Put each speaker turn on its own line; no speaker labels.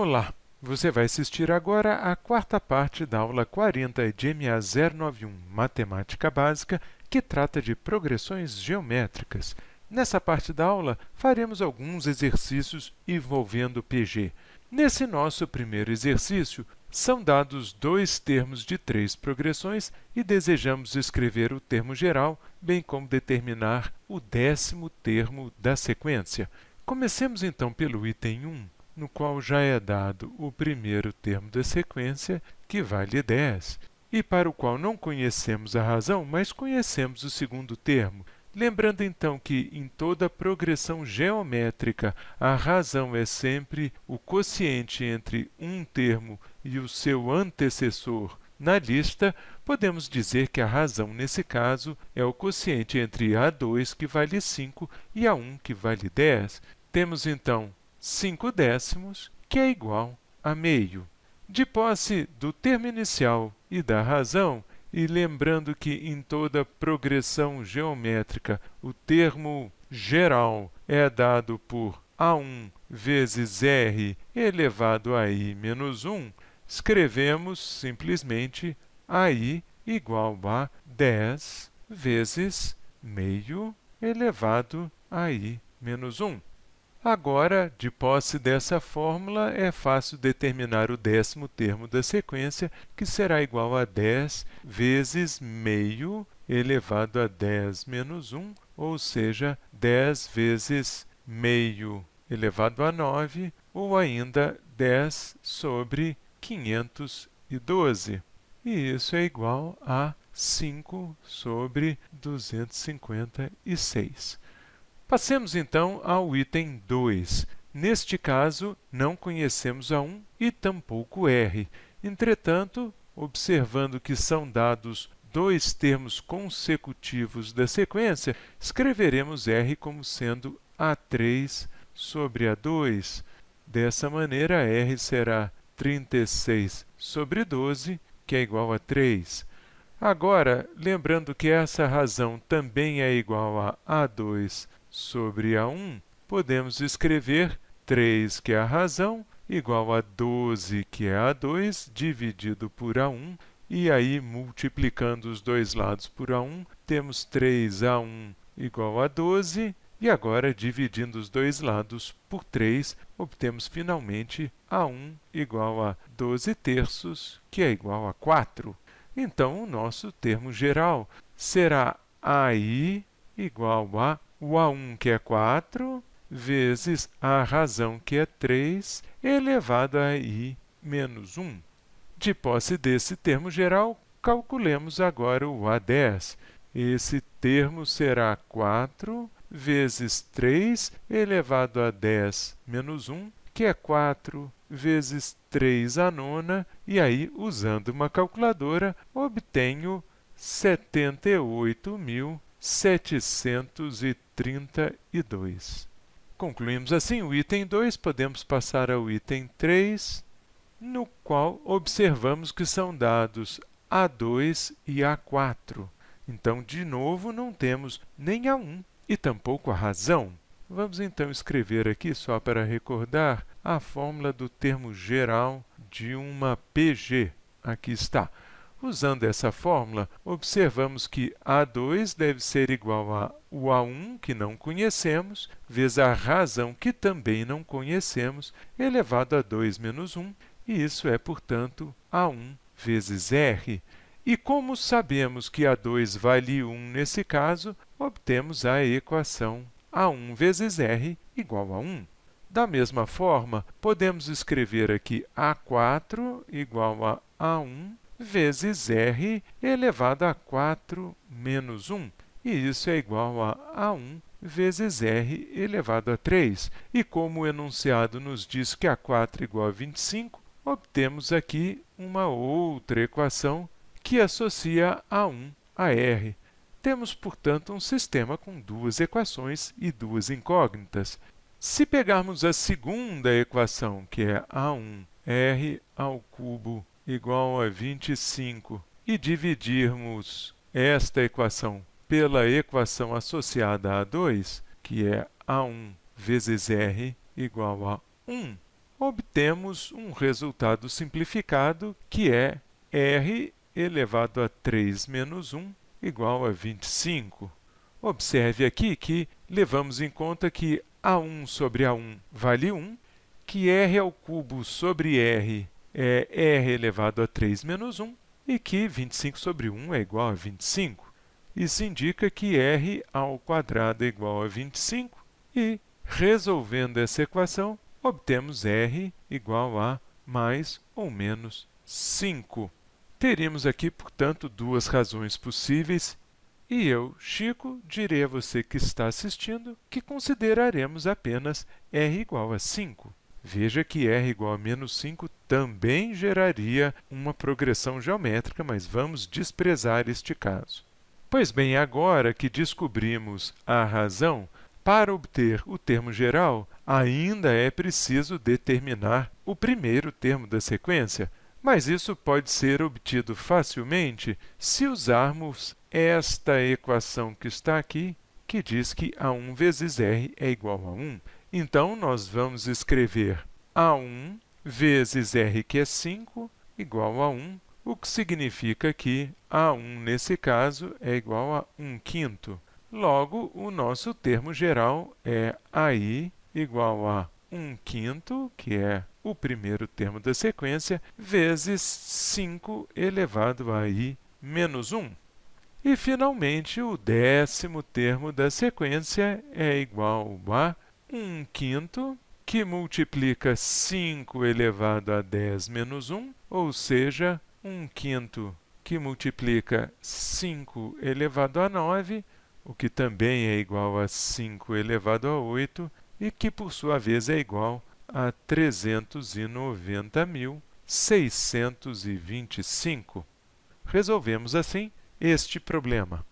Olá! Você vai assistir agora a quarta parte da aula 40 de MA 091 Matemática Básica, que trata de progressões geométricas. Nessa parte da aula, faremos alguns exercícios envolvendo PG. Nesse nosso primeiro exercício, são dados dois termos de três progressões e desejamos escrever o termo geral, bem como determinar o 10º termo da sequência. Comecemos então pelo item 1, no qual já é dado o primeiro termo da sequência, que vale 10, e para o qual não conhecemos a razão, mas conhecemos o segundo termo. Lembrando então que em toda progressão geométrica a razão é sempre o quociente entre um termo e o seu antecessor na lista, podemos dizer que a razão nesse caso é o quociente entre A2, que vale 5, e A1, que vale 10. Temos então 5 décimos, que é igual a meio. De posse do termo inicial e da razão, e lembrando que em toda progressão geométrica o termo geral é dado por A1 vezes R elevado a I menos 1, escrevemos simplesmente AI igual a 10 vezes meio elevado a I menos 1. Agora, de posse dessa fórmula, é fácil determinar o 10º termo da sequência, que será igual a 10 vezes meio elevado a 10 menos 1, ou seja, 10 vezes meio elevado a 9, ou ainda 10 sobre 512. E isso é igual a 5 sobre 256. Passemos então ao item 2. Neste caso, não conhecemos A1 e tampouco R. Entretanto, observando que são dados dois termos consecutivos da sequência, escreveremos R como sendo A3 sobre A2. Dessa maneira, R será 36 sobre 12, que é igual a 3. Agora, lembrando que essa razão também é igual a A2 sobre A1, podemos escrever 3, que é a razão, igual a 12, que é A2, dividido por A1, e aí, multiplicando os dois lados por A1, temos 3A1 igual a 12, e agora, dividindo os dois lados por 3, obtemos finalmente A1 igual a 12 terços, que é igual a 4. Então, o nosso termo geral será AI igual a o A1, que é 4, vezes a razão, que é 3, elevado a I menos 1. De posse desse termo geral, calculemos agora o A10. Esse termo será 4 vezes 3 elevado a 10 menos 1, que é 4 vezes 3 à nona, e aí, usando uma calculadora, obtenho 78.732. Concluímos assim o item 2, podemos passar ao item 3, no qual observamos que são dados A2 e A4. Então, de novo, não temos nem A1 e tampouco a razão. Vamos então escrever aqui, só para recordar, a fórmula do termo geral de uma PG. Aqui está. Usando essa fórmula, observamos que A2 deve ser igual a o A1, que não conhecemos, vezes a razão, que também não conhecemos, elevado a 2 menos 1, e isso é, portanto, A1 vezes R. E como sabemos que A2 vale 1 nesse caso, obtemos a equação A1 vezes R igual a 1. Da mesma forma, podemos escrever aqui A4 igual a A1 vezes R elevado a 4 menos 1. E isso é igual a A1 vezes R elevado a 3. E como o enunciado nos diz que A4 é igual a 25, obtemos aqui uma outra equação que associa A1 a R. Temos, portanto, um sistema com duas equações e duas incógnitas. Se pegarmos a segunda equação, que é A1R ao cubo igual a 25, e dividirmos esta equação pela equação associada a A2, que é A1 vezes R igual a 1, obtemos um resultado simplificado que é r elevado a 3 menos 1 igual a 25. Observe aqui que levamos em conta que a1 sobre a1 vale 1, que r ao cubo sobre r é r elevado a 3 menos 1 e que 25 sobre 1 é igual a 25. Isso indica que r ao quadrado é igual a 25 e, resolvendo essa equação, obtemos r igual a mais ou menos 5. Teríamos aqui, portanto, duas razões possíveis e eu, Chico, direi a você que está assistindo que consideraremos apenas r igual a 5. Veja que r igual a menos 5 também geraria uma progressão geométrica, mas vamos desprezar este caso. Pois bem, agora que descobrimos a razão, para obter o termo geral, ainda é preciso determinar o primeiro termo da sequência, mas isso pode ser obtido facilmente se usarmos esta equação que está aqui, que diz que a1 vezes r é igual a 1. Então, nós vamos escrever a1 vezes r, que é 5, igual a 1, o que significa que a1, nesse caso, é igual a 1/5. Logo, o nosso termo geral é ai igual a 1/5, que é o primeiro termo da sequência, vezes 5 elevado a i menos 1. E, finalmente, o décimo termo da sequência é igual a 1/5, que multiplica 5 elevado a 10 menos 1, ou seja, 1/5 que multiplica 5 elevado a 9, o que também é igual a 5 elevado a 8, e que, por sua vez, é igual a 390.625. Resolvemos, assim, este problema.